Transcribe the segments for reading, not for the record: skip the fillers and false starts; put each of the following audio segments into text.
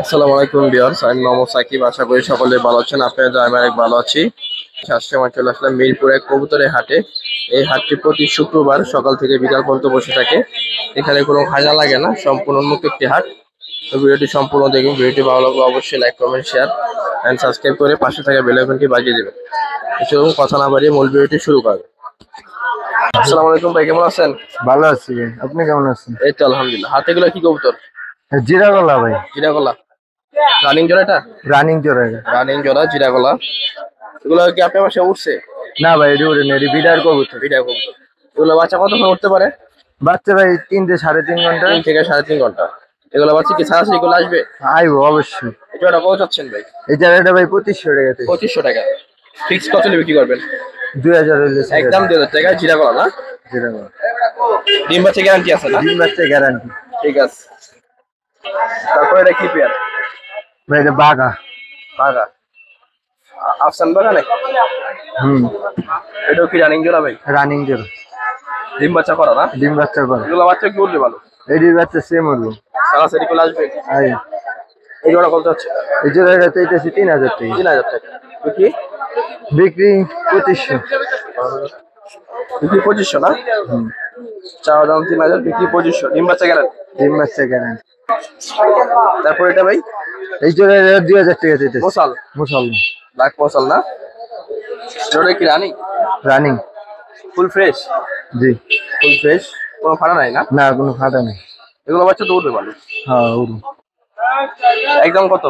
আসসালামু আলাইকুম ভিউয়ার্স, আমি মোহাম্মদ সাকিব। আশা করি সকলে ভালো আছেন। আপনারা আমি অনেক ভালো আছি। আজকে আমার চলে আসলাম মিরপুর এক কবুতরের হাটে। এই হাটটি প্রতি শুক্রবার সকাল থেকে বিকাল পর্যন্ত বসে থাকে। এখানে কোনো খাজা লাগে না, সম্পূর্ণ উন্মুক্ত একটি হাট। তো ভিডিওটি সম্পূর্ণ দেখুন। ভিডিওটি ভালো লাগলে অবশ্যই like, comment, share and subscribe করে পাশে থাকা বেল আইকনটি বাজিয়ে দেবেন। চলুন কথা না বাড়িয়ে মূল ভিডিওটি শুরু করব। আসসালামু আলাইকুম ভাই, কেমন আছেন? ভালো আছি। আপনি কেমন আছেন? এই তো আলহামদুলিল্লাহ। হাতে গুলো কি কবুতর? জিরা গলা ভাই। জিরা গলা রানিং জোড়া এটা? রানিং জোড়া এটা। রানিং জোড়া জিরা গলা। এগুলো কি আপনার বাসায় উঠছে? না ভাই, এটি উড়ে নেই, বিডার কবুতর। ভিডিও কবুতর। এগুলো বাচ্চা কতক্ষণ উঠতে পারে? বাচ্চা ভাই 3 থেকে 3.5 ঘন্টা। 3 থেকে 3.5 ঘন্টা। এগুলো বাচ্চা কি ছাড়া এগুলো আসবে? আইবো অবশ্যই। এটা কত চাচ্ছেন ভাই? এই জায়গাটা ভাই 2500 টাকা। 2500 টাকা। ফিক্স কত নেবে কি করবেন? 2000 হইলে একদম 2000 টাকা। জিরা গলা না? জিরা গলা। ডিম বাচ্চা গ্যারান্টি আছে না? ডিম বাচ্চা গ্যারান্টি। ঠিক আছে। তারপরে এটা কি পেয়ার? ভাই এটা বাঘা। বাগা আফসান বাগানে। এটাও কি রানিং জোড়া ভাই? রানিং জোড়া। ডিম বাচ্চা করা না? ডিম বাচ্চা করে। এগুলো বাচ্চা কি উঠবে ভালো? এটির বাচ্চা সেম হলো। সরাসরি কোলে আসবে? আই এই জোড়া কত হচ্ছে? এই জোড়াটা চাইতেছি 3000 টাকা। 3000 টাকা। কি বিক্রি 2500। বিক্রি 2500 না? চাওয়া দাম 3000, বিক্রি 2500। ডিম বাচ্চা গ্যারান্টি? ডিম বাচ্চা গ্যারান্টি। তারপর এটা ভাই? এই জোড়াটা 2000 টাকা চাইতেছি। মশাল মুসাল। ব্ল্যাক মশাল না? জোড়া কি রানিং? রানিং। Full fresh? জি। ফুল ফ্রেশ, কোনো ফাটা নাই না? না, কোনো ফাটা নেই। এগুলো বাচ্চা তো উঠবে ভালো। হ্যাঁ উড়ু। একদম কত?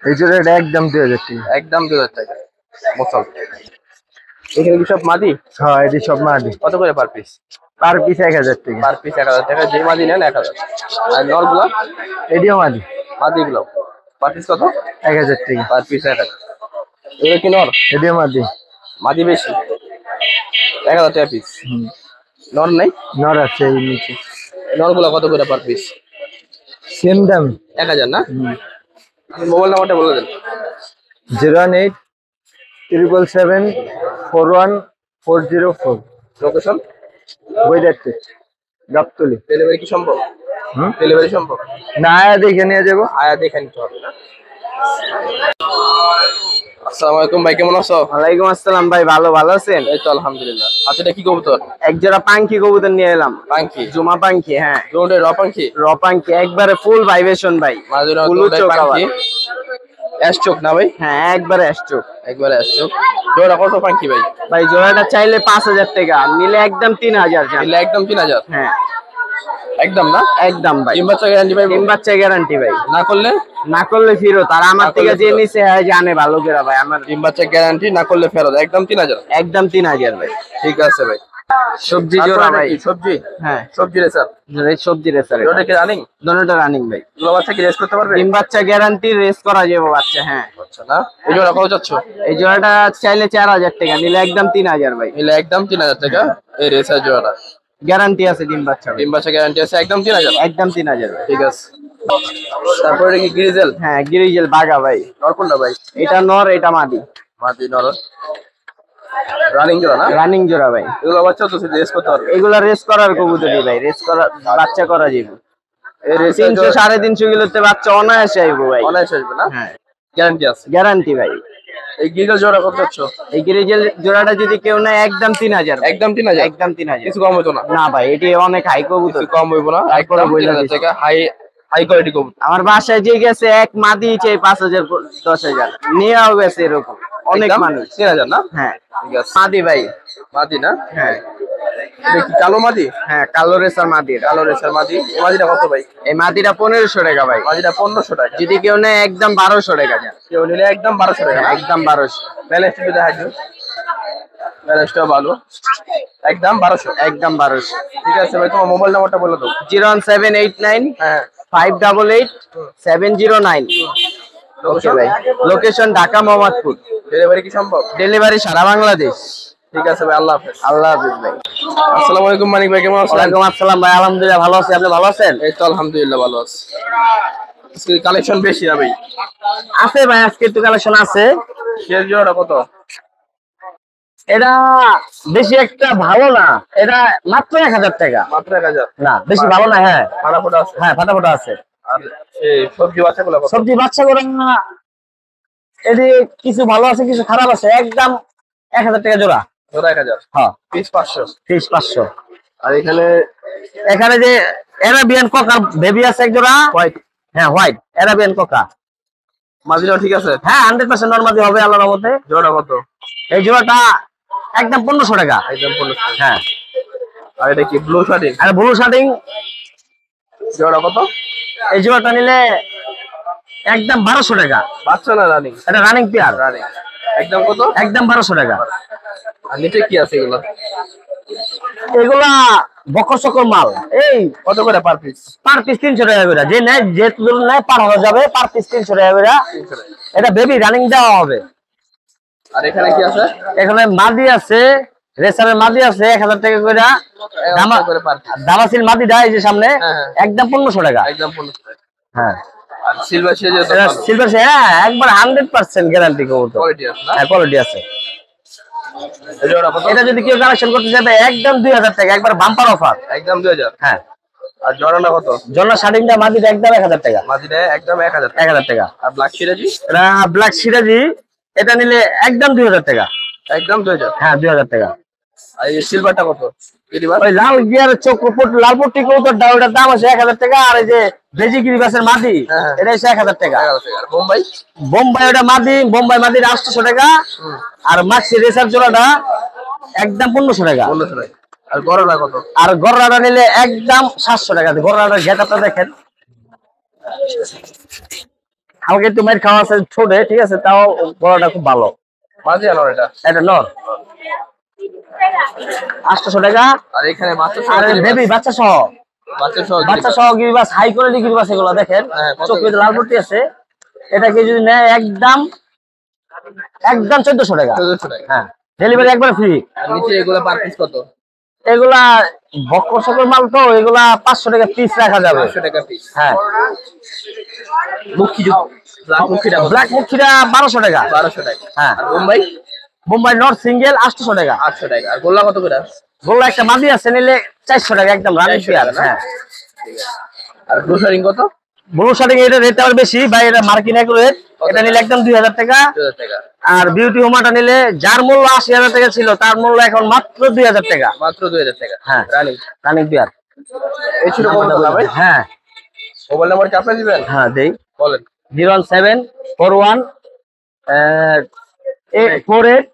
এই জোড়াটা একদম 2000 টাকা। একদম 2000 টাকা। মশাল। এখানে কি সব মাদি? হ্যাঁ, এটি সব মাদি। কত করে পার পিস? পার পিস 1000 টাকা। পার পিস 1000 টাকা। যে মাদি নেন 1000। আর নরগুলা? এটিও মাদি। মাদিগুলো পার পিস কত? 1000 টাকা। Per piece 1000। এগুলো কি নর? এটিও মাদি। মাদি বেশি। 1000 টাকা পিস। নর নাই? নর আছে এই নিচে। নরগুলা কত করে পার পিস? সেম দাম। 1000 না? মোবাইল নাম্বারটা বলে দেন। 018 777 41404। লোকেশন? বইদাচ্ছে গাবতলি। ডেলিভারি কি সম্ভব? ডেলিভারি সম্ভব? না, দেখে নিয়ে যাবো। আয়া দেখে নিতে হবে না? আসসালামু আলাইকুম ভাই, কেমন আছো? ওয়ালাইকুম আসসালাম ভাই, ভালো আছেন? এই তো আলহামদুলিল্লাহ। আচ্ছা, এটা কি কবুতর? এক জোড়া পাঙ্খি কবুতর নিয়ে এলাম। পাঙ্খি? জুমা পাঙ্খি। হ্যাঁ, দুটোই র পাঙ্খি? র পাঙ্খি, একবারে ফুল ভাইব্রেশন ভাই। দুটোই পাঙ্খি। অ্যাশ চোখ না ভাই? হ্যাঁ, একবারে অ্যাশচোক। একবারে অ্যাশ চোখ। জোড়া কত পাঙ্খি ভাই? ভাই জোড়াটা চাইলে 5000 টাকা, নিলে একদম 3000। নিলে একদম 3000? হ্যাঁ একদম না? একদম ভাই। ডিম বাচ্চা গ্যারান্টি ভাই? ডিম বাচ্চা গ্যারান্টি ভাই। না করলে? না করলে ফেরত। আর আমার থেকে যে নিছে জানে ভালো করে ভাই। আমার ডিম বাচ্চা গ্যারান্টি, না করলে ফেরত। একদম 3000? একদম 3000 ভাই। ঠিক আছে ভাই। সবজি জোড়া ভাই। সবজি? হ্যাঁ, সবজি রেসার? সবজি রেসার। এটা কি রানিং? দুটোটা রানিং ভাই। দুটো বাচ্চা কি রেস করতে পারবে? ডিম বাচ্চা গ্যারান্টি, রেস করা যাবে বাচ্চা। হ্যাঁ। আচ্ছা না? এই জোড়া কত চাচ্ছ? এই জোড়াটা চাইলে 4000 টাকা, নিলে একদম 3000 ভাই। নিলে একদম 3000 টাকা। এই রেসার জোড়াটা গ্যারান্টি আছে ডিম বাচ্চা। ডিম বাচ্চা গ্যারান্টি আছে, একদম 3000? একদম 3000 ভাই। ঠিক আছে। তারপরে কি গ্রিজেল? হ্যাঁ, গিরিজেল বাঘা ভাই। নর কোনটা ভাই? এটা নর, এটা মাদি। মাদি নর। রানিং জোড়া না? রানিং জোড়া ভাই। এগুলো বাচ্চা তো রেস করতে পারবে? এগুলা রেস করার কবুতরই ভাই, রেস করা বাচ্চা করা যাবে। এই রেস 300 350 কিলোতে বাচ্চা অনায়াসে আইবো ভাই। অনায়াসে আসবে না? হ্যাঁ, গ্যারান্টি আছে? গ্যারান্টি ভাই। এই গ্রিজেল জোড়া কত চাচ্ছ? এই গিরিজেল জোড়াটা যদি কেউ নেয় একদম 3000। একদম 3000? একদম 3000। কিছু কম হইতো না? না ভাই, এটি অনেক হাই কবুতর। কিছু কম হইবো না? একদম 3000 টাকা। হাই হাই কোয়ালিটি কবুতর। আমার বাসায় যে গেছে এক মাদি চাই 5000 10,000 নিয়েও গেছে এরকম অনেক একদম মানুষ। 3000 না? হ্যাঁ, ঠিক আছে। মাদি ভাই। মাদি না? হ্যাঁ এটা কি কালো মাদি? হ্যাঁ, কালো রেসার মাদি। কালো রেসার মাদি। এই মাদিটা কত ভাই? এই মাদিটা 1500 টাকা ভাই। মাদিটা 1500 টাকা। যদি কেউ নেয় একদম 1200 টাকা। কেউ নিলে একদম 1200 টাকা না? একদম 1200। ব্যালেন্সটা যদি দেখা যায়, ব্যালেন্সটাও ভালো। একদম 1200? একদম 1200। ঠিক আছে ভাই, তোমার মোবাইল নাম্বারটা বলে দাও। 01789 হ্যাঁ। 588 709। ওকে ভাই। লোকেশন ঢাকা মোহাম্মদপুর। ডেলিভারি কি সম্ভব? ডেলিভারি সারা বাংলাদেশ। ঠিক আছে ভাই, আল্লাহ হাফেজ। আল্লাহ হাফেজ ভাই। আসসালামু আলাইকুম মানিক ভাই, কেমন আছেন? ওয়ালাইকুম আসসালাম ভাই, আলহামদুলিল্লাহ ভালো আছি। আপনি ভালো আছেন? এই তো আলহামদুলিল্লাহ ভালো আছি। আজকে কালেকশন বেশি না ভাই? আছে ভাই, আজকে একটু কালেকশন আছে। শেষ জোড়াটা কত? এটা বেশি একটা ভালো না, এটা মাত্র 1000 টাকা। মাত্র 1000? না বেশি ভালো না। হ্যাঁ, ফাটা ফোটা আছে? হ্যাঁ ফাটাফাটা আছে। আর এই সবজি বাচ্চাগুলো কত? সবজি বাচ্চাগুলো এটি কিছু ভালো আছে কিছু খারাপ আছে, একদম 1000 টাকা জোড়া। জোড়া 1000, হ্যাঁ পিস 500। পিস 500। আর এখানে এখানে যে অ্যারাবিয়ান কোকা বেবি আছে এক জোড়া, হোয়াইট, হ্যাঁ হোয়াইট অ্যারাবিয়ান কোকা। মাঝিটাও ঠিক আছে? হ্যাঁ 100% নরমাদি হবে আল্লাহর রহমতে। জোড়া কত? এই জোড়াটা একদম 1500 টাকা। একদম 1500। হ্যাঁ। আর এটা কি ব্লু শার্টিং? আর ব্লু শার্টিং জোড়া কত? এই জোড়াটা নিলে একদম 1200 টাকা। বাচ্চা না রানিং? এটা রানিং পেয়ার। রানিং। একদম কত? একদম 1200 টাকা। আর নিচে কি আছে এগুলো? এগুলা বকর সকর মাল। এই কত করে পার পিস? পার পিস 300 টাকা করে, যে নেয় যে তুল নেয় পার হয়ে যাবে, পার পিস 300 টাকা করে। এটা বেবি রানিং দেওয়া হবে। আর এখানে কি আছে? এখানে মাদি আছে, রেসারের মাদি আছে 1000 টাকা করে। দামাসিল মাদিটা এই যে সামনে একদম 1500 টাকা। একদম 1500 টাকা। হ্যাঁ। আর সিলভার শেজ আছে? সিলভার শেজ, হ্যাঁ একবার 100% গ্যারান্টি কবুতর। কোয়ালিটি আছে না? হ্যাঁ কোয়ালিটি আছে। জোড়া কত? এটা যদি কেউ কালেকশন করতে যাবে একদম 2000 টাকা, একবার বাম্পার অফার। একদম 2000। হ্যাঁ। আর জোড়াটা কত? জন্না শার্টিংটা মাদিটা একদম 1000 টাকা। মাঝিটা একদম 1000। 1000 টাকা। আর ব্ল্যাক সিরাজি? এটা ব্ল্যাক সিরাজি, এটা নিলে একদম 2000 টাকা। একদম 2000। হ্যাঁ 2000 টাকা। আর এই সিলভারটা কত? ওই লাল গিয়ারের চক্রপট লাল পট্টি কবুতরটা ওটার দাম আছে 1000 টাকা। আর এই যে বেজি গিরিবাসের মাদি এটা হচ্ছে 1000 টাকা। 1000 টাকা। আর বোম্বাই? বোম্বাই ওটা মাদি, বোম্বাই মাদির 800 টাকা। আর মাক্সি রেসার জোড়াটা একদম 1500 টাকা। 1500 টাকা। আর গড়াটা কত? আর গররাটা নিলে একদম 700 টাকা। গররাটার গেটআপটা দেখেন, হালকা একটু মাইর খাওয়া আছে ছোটে, ঠিক আছে, তাও গররাটা খুব ভালো। মাঝি আনোর এটা? এটা নর 800 টাকা। আর এখানে বাচ্চা সহ? আর বেবি বাচ্চা সহ, বাচ্চা সহ? বাচ্চা সহ গিরিবাস, হাই কোয়ালিটি গিরিবাস এগুলো দেখেন। চোখে লাল পট্টি আছে। এটাকে যদি নেয় একদম 1400 টাকা। 1400 টাকা। হ্যাঁ ডেলিভারি একবার ফ্রি। আর নিচে এগুলো পার পিস কত? এগুলা বক্কর সকর মাল তো, এগুলা 500 টাকা পিস রাখা যাবে। 500 টাকা পিস। হ্যাঁ। মুখি ব্ল্যাক মুখিটা কত? ব্ল্যাক মুখিটা 1200 টাকা। 1200 টাকা। হ্যাঁ। আর বোম্বাই? বোম্বাই নর সিঙ্গেল 800 টাকা। 800 টাকা। আর গোল্লা কত করে? গোল্লা একটা মাদি আছে নিলে 400 টাকা, একদম রানিং পেয়ার। হ্যাঁ। আর ব্লু শার্টিং কত? ব্লু শার্টিং এর রেট আবার বেশি ভাই, এটা মার্কিন রেট। এটা নিলে একদম 2000 টাকা। 2000 টাকা। আর বিউটি হোমাটা নিলে যার মূল্য 80000 টাকা ছিল তার মূল্য এখন মাত্র 2000 টাকা। মাত্র 2000 টাকা। হ্যাঁ রানিং। Running pair. এই ছিল কবুতর না ভাই? হ্যাঁ মোবাইল নাম্বার কি আপনি দিবেন? হ্যাঁ দেই। বলেন। 01741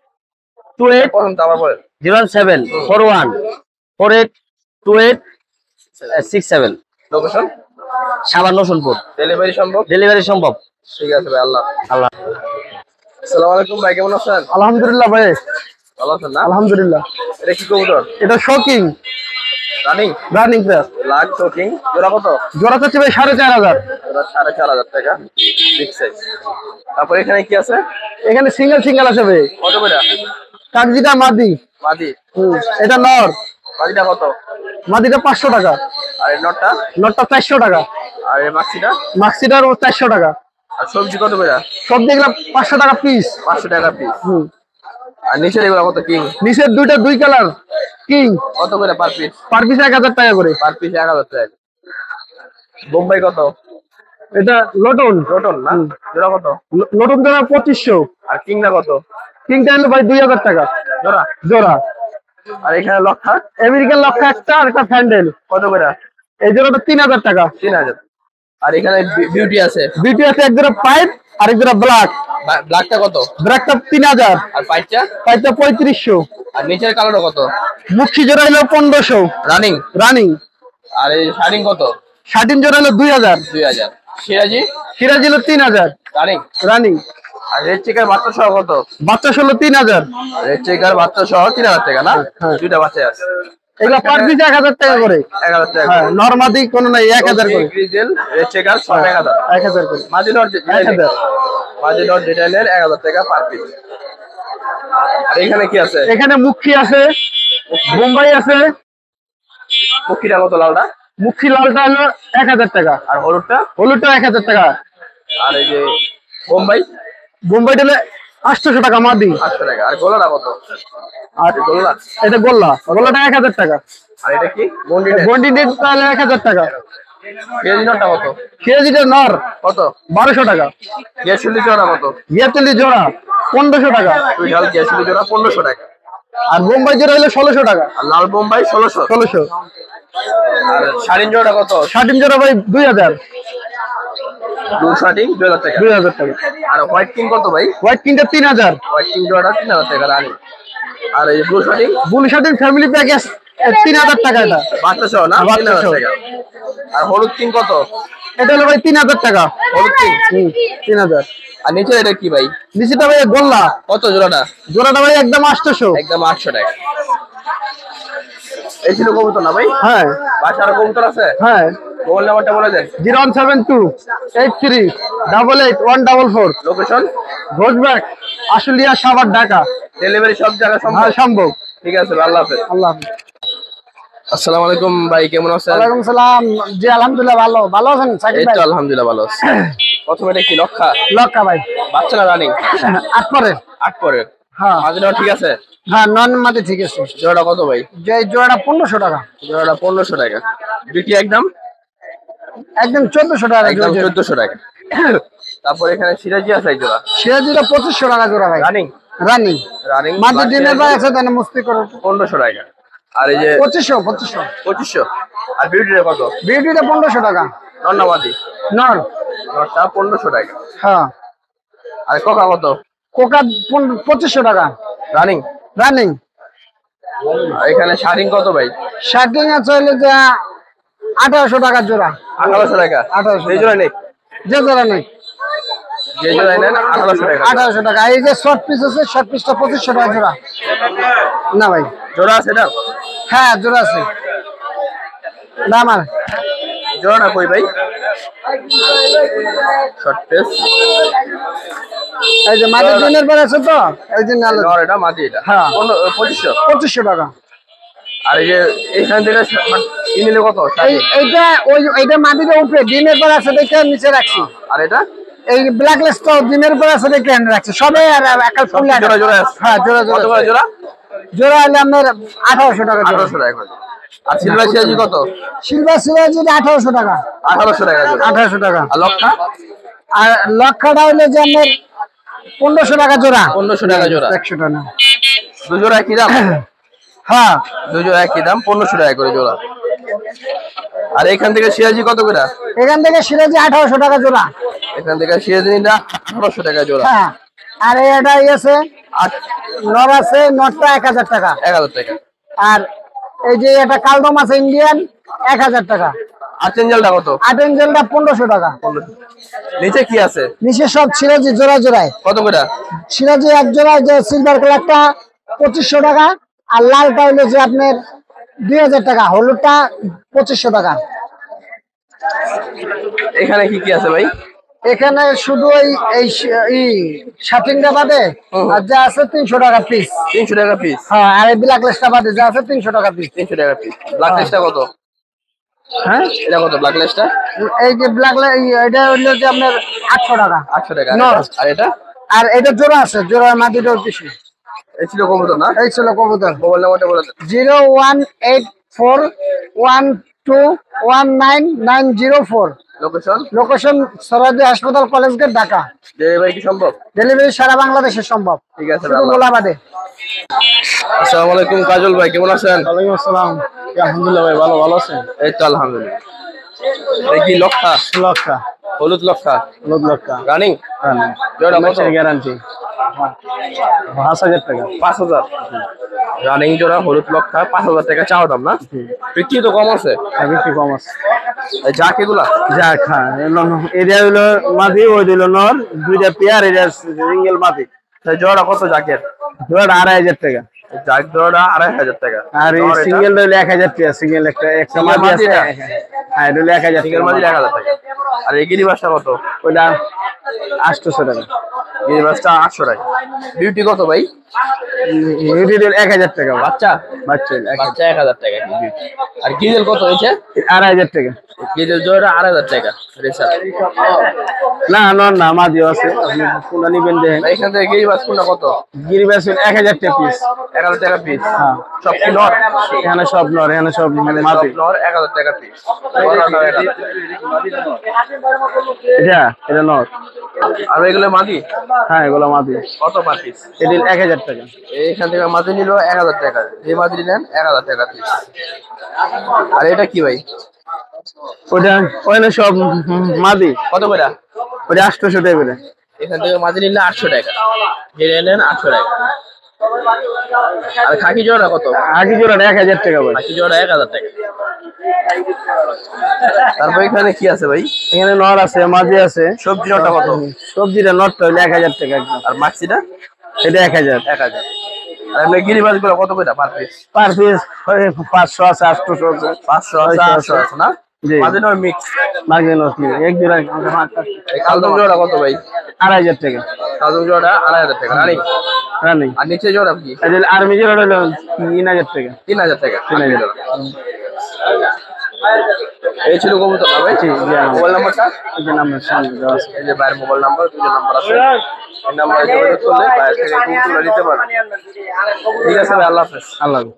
4828 প্রথম তো আবার বলেন। 07414828667। লোকেশন? সাভার নরসিংপুর। ডেলিভারি সম্ভব? ডেলিভারি সম্ভব। ঠিক আছে ভাই। আল্লাহ। আসসালামু আলাইকুম ভাই, কেমন আছেন? আলহামদুলিল্লাহ ভাই। ভালো আছেন না? আলহামদুলিল্লাহ। এটা কি কবুতর? এটা shocking running? Running pair. Black shocking. জোড়া কত? জোড়া চাচ্ছি ভাই 4500। জোড়া 4500 টাকা। Big size. তারপর এখানে কি আছে? এখানে সিঙ্গেল আছে ভাই। কত করে? কাকজিটা মাদি। মাদি? এটা নর। মাদিটা কত? মাদিটা 500 টাকা। আর এই নটটা? নটটা 400 টাকা। আর এই মাক্সিটা? মাক্সিটার 400 টাকা। আর সবজি কত করে? সব দেখলে 500 টাকা পিস। 500 টাকা পিস। আর নিচের এগুলো কত? কিং? নিচের দুইটা দুই কালার কিং কত করে পার পিস? পার পিস 1000 টাকা করে। পার পিস 1000 টাকা। বোম্বাই কত? এটা লটন। রটন না? জোড়া কত? লটন জোড়া 2500। আর কিংটা কত? কিংটা হলো ভাই 2000 টাকা জোড়া। জোড়া। আর এখানে লক্ষা? আমেরিকান লক্ষা একটা, আর একটা ফ্যান্ডেল। কত করে? এই জোড়াটা 3000 টাকা। 3000। আর এখানে বিউটি আছে? বিউটি আছে এক জোড়া পাইপ আর এক জোড়া ব্ল্যাক। ব্ল্যাকটা কত? ব্ল্যাকটা 3000। আর পাইপটা? পাইপটা 3500। আর নিচের কালারটা কত? মুখি জোড়া হলো 1500 রানিং? রানিং। আর এই শাড়িং কত? শার্টিন জোড়া হলো 2000। 2000। সিরাজি? সিরাজ হলো 3000 রানিং? রানিং। আর রেড চেকার বাচ্চা সহ কত? বাচ্চা হলো 3000। রেড চেকার বাচ্চা সহ 3000 টাকা না? দুইটা বাচ্চা আছে। এগুলা পার পিস 1000 টাকা করে। 1000 টাকা। হ্যাঁ নরমাদি কোন নাই 1000 করে। গ্রিজেল রেড চেকার সব 1000। 1000 করে। মাঝি নট 1000। মাঝি নট ডিটেইলের 1000 টাকা পার পিস। আর এখানে কি আছে? এখানে মুখি আছে, বোম্বাই আছে। মুখিটা কত লালটা? মুখি লালটা হলো 1000 টাকা। আর হলুদটা? হলুদটা 1000 টাকা। আর এই যে বোম্বাই? বোম্বাইটা হলো 800 টাকা মাদি। 800 টাকা। আর গোলাটা কত? আর গোল্লা? এটা গোল্লা, গোল্লাটা 1000 টাকা। আর এটা কি? গন্ডি নেট তাহলে 1000 টাকা। সিরাজি নরটা কত? সিরাজিটা নর কত? 1200 টাকা। গ্যাসুলি জোড়া কত? গিয়াতুলি জোড়া 1500 টাকা। সুইডাল গ্যাসুলি জোড়া 1500 টাকা। আর বোম্বাই জোড়া হলো 1600 টাকা। আর লাল বোম্বাই 1600। 1600। আর শাড়িন জোড়া কত? শার্টিন জোড়া ভাই 2000। ব্লু শার্টিং 2000 টাকা। 2000 টাকা। আর হোয়াইট কিং কত ভাই? হোয়াইট কিংটা 3000। হোয়াইট কিং জোড়া 3000 টাকা রানি। আর এই blue shirting? Blue shirting family package 3000 টাকা এটা। বাচ্চা সহ না? 3000 টাকা। আর হলুদ কিং কত? এটা হলো ভাই 3000 টাকা। হলুদ কিং 3000। আর নিচে এটা কি ভাই? নিচেটা ভাই গোল্লা। কত জোড়াটা? জোড়াটা ভাই একদম 800। একদম 800 টাকা। এই ছিল কবুতর না ভাই? হ্যাঁ বাসার কবুতর আছে? হ্যাঁ। মোবাইল নাম্বারটা বলে দেন। 01728388144। লোকেশন? ঘোষবাগ, আশুলিয়া, সাভার, ঢাকা। ডেলিভারি সব জায়গায় সম্ভব? হ্যাঁ সম্ভব। ঠিক আছে ভাই, আল্লাহ হাফেজ। আল্লাহ হাফেজ। আসসালামু আলাইকুম ভাই, কেমন আছেন? ওয়ালাইকুম সালাম। জি আলহামদুলিল্লাহ ভালো। ভালো আছেন সাকিব এই ভাই? তো আলহামদুলিল্লাহ ভালো আছি। প্রথমে এটা কি লক্ষা? লক্কা ভাই। বাচ্চা না রানিং? 8 পরে। 8 পরে। হ্যাঁ মাঝে ঠিক আছে? হ্যাঁ নন মাটি ঠিক আছে। জোড়াটা কত ভাই? যে জোড়াটা 1500 টাকা। জোড়াটা 1500 টাকা। বিক্রি একদম? একদম 1400 টাকা একদম জোড়া। 1400 টাকা। তারপর এখানে সিরাজি আছে এক জোড়া। সিরাজিটা 2500 টাকা জোড়া ভাই। রানিং? রানিং। রানিং মাটি দিনের ভাই আছে তাহলে মুস্তি করো। 1500 টাকা। আর এই যে 2500। 2500। আর বিউটিটা কত? বিউটিটা 1500 টাকা। নন্নামাদি নর। নটটা 1500 টাকা। হ্যাঁ। আর কোকা কত? কোকা 2500 টাকা। রানিং? রানিং। আর এখানে শাড়িং কত ভাই? শার্টিং আছে হলে যে 1800 টাকা জোড়া। 1800 টাকা। 1800 এই জোড়া নেই? যে জোড়া নেই। যে জোড়া নেন 1800 টাকা। 1800 টাকা। এই যে শর্ট পিস আছে, শর্ট পিসটা 2500 টাকা জোড়া। না ভাই। জোড়া আছে এটা? হ্যাঁ জোড়া আছে। না আমার জোড়াটা কই ভাই? Short piece. এই যে মাটি দিনের পর আছে তো এই যে নালে। নর এটা মাটি এটা। হ্যাঁ 2500। 2500 টাকা। আর এই যে এইখান থেকে কি নিলে কত? এইটা এইটা মাটিতে উপরে দিনের পর আছে দেখে নিচে রাখছি। আর এটা এই ব্ল্যাক লিস্টটা দিনের পর আছে দেখে এনে রাখছি সবে। আর একাল ফুল জোড়া জোড়া আছে? হ্যাঁ জোড়া কত করে জোড়া? জোড়া হলে আপনার 1800 টাকা জোড়া। 1800 টাকা করে। আর সিলভার সিরাজি কত? সিলভার সিরাজি 1800 টাকা। 1800 টাকা জোড়া। 1800 টাকা। আর লক্ষা? আর লক্ষাটা হলে যে আপনার 1500 টাকা জোড়া। 1500 টাকা জোড়া। 100 টাকা। দু জোড়া একই দাম? হ্যাঁ দু জোড়া একই দাম, 1500 টাকা করে জোড়া। আর এখান থেকে সিরাজি কত করে? এখান থেকে সিরাজি 1800 টাকা জোড়া। এখান থেকে সিরাজি নিলে 1800 টাকা জোড়া। হ্যাঁ। আর এটা আছে নর আছে, নরটা 1000 টাকা। 1000 টাকা। আর এই যে এটা কালদম আছে ইন্ডিয়ান 1000 টাকা। আর চেঞ্জেলটা কত? আটেঞ্জেলটা 1500 টাকা। নিচে কি আছে? নিচে সব সিরাজি জোড়া জোড়ায়। কত করে? সিরাজি এক জোড়ায় যে সিলভার কালারটা 2500 টাকা। আর লালটা হলো যে আপনার 2000 টাকা। হলুদটা 2500 টাকা। এখানে কি কি আছে ভাই? এখানে শুধু এই শার্টিংটা বাদে আর যা আছে 300 টাকা পিস। 300 টাকা পিস? হ্যাঁ। আর এই ব্ল্যাক লিস্টটা বাদে যা আছে 300 টাকা পিস। 300 টাকা পিস। ব্ল্যাক লিস্টটা কত? হ্যাঁ এটা কত ব্ল্যাক লিস্টটা? এই যে ব্ল্যাক এটা হলো যে আপনার 800 টাকা। 800 টাকা। নর। আর এটা? আর এটা জোড়া আছে, জোড়ার মাটিটাও বেশি। এই ছিল কবুতর না? এই ছিল কবুতর। মোবাইল নাম্বারটা বলে দেন। 01841219904। লোকেশন? লোকেশন সরাদি হাসপাতাল, কলেজ গেট, ঢাকা। ডেলিভারি কি সম্ভব? ডেলিভারি সারা বাংলাদেশে সম্ভব। ঠিক আছে শুধু গোলাবাদে। আসসালামু আলাইকুম কাজল ভাই, কেমন আছেন? ওয়ালাইকুম আসসালাম। আলহামদুলিল্লাহ ভাই ভালো। ভালো আছেন? এই তো আলহামদুলিল্লাহ। এই কি লক্ষা? লক্ষা। হলুদ লক্ষা? হলুদ লক্ষা। রানিং? জোড়া কত? গ্যারান্টি 5000 টাকা। 5000 রানিং জোড়া হলুদ লক্ষা 5000 টাকা চাওয়া দাম না? বিক্রি তো কম আছে? বিক্রি কম আছে। এই যাক এগুলা? যাক হ্যাঁ। এটা হইলো মাদি, ওই হইলো নর। দুইটা পেয়ার, এটা সিঙ্গেল মাদি। জোড়া কত জাকের? জোড়া 2500 টাকা। জাক জোড়া 2500 টাকা। আর এই সিঙ্গেল হইলো 1000 টাকা। সিঙ্গেল একটা মাদি আছে। হ্যাঁ এটা হইলো 1000 সিঙ্গেল মাদি 1000 টাকা। আর এই গিরিবাসটা কত? ওইটা 800 টাকা। গিরিবাসটা 800 টাকা। বিউটি কত ভাই? এটা 1000 টাকা। বাচ্চা? বাচ্চা বাচ্চা 1000 টাকা। আর গিজেল কত হয়েছে? 2500 টাকা। গিরিল জোড়া 8,000 টাকা রেসার। না নর না মাদিও আছে, আপনি কোনটা নিবেন দেখেন। এখান থেকে গিরিবাস কোনটা কত? গিরিবাস 1000 টাকা পিস। 1000 টাকা পিস। হ্যাঁ সব কি নর? এখানে সব নর, এখানে সব মাদি। নর 1000 টাকা পিস। এটা এটা নর। আর এগুলো মাদি? হ্যাঁ এগুলো মাদি। কত পার পিস? এটা 1000 টাকা। এইখান থেকে মাদি নিল 1000 টাকা, এই মাদি নেন 1000 টাকা পিস। আর এটা কি ভাই? ওটা ওখানে সব মাদি। কত করে? ওটা 800 টাকা করে। এখান থেকে মাদি নিলে 800 টাকা, হেরে নেন 800 টাকা। আর খাকি জোড়া কত? আগে জোড়াটা 1000 টাকা ভাই। খাকি জোড়া 1000 টাকা। তারপর এখানে কি আছে ভাই? এখানে নর আছে, মাদি আছে। সবজি নরটা কত? সবজিটা নরটা হইলে 1000 টাকা একদম। আর মাছিটা? এটা 1000। 1000। আর এমনি গিরিবাজ গুলো কত করে পার পিস? পার পিস 500 আছে, 800 আছে। 500 আছে, 800 আছে না? জি মাদি নর মিক্স। মার্জিন আছে এক জোড়া এই কালদম জোড়া কত ভাই? 2500 টাকা। কালদম জোড়া 2500 টাকা। রানি? রানি। আর নিচে জোড়া কি? এই আর্মি জোড়াটা হলো 3000 টাকা। 3000 টাকা। 3000। এই ছিল কবুতর না ভাই? জি, জি। মোবাইল নাম্বারটা? এই যে নাম্বার সামনে দেওয়া আছে। এই যে ভাইয়ের মোবাইল নাম্বার, দুটো নাম্বার আছে। এই নাম্বারে যোগাযোগ করলে ভাইয়ের থেকে কবুতর নিতে পারবেন। ঠিক আছে ভাই, আল্লাহ হাফেজ। আল্লাহ হাফেজ।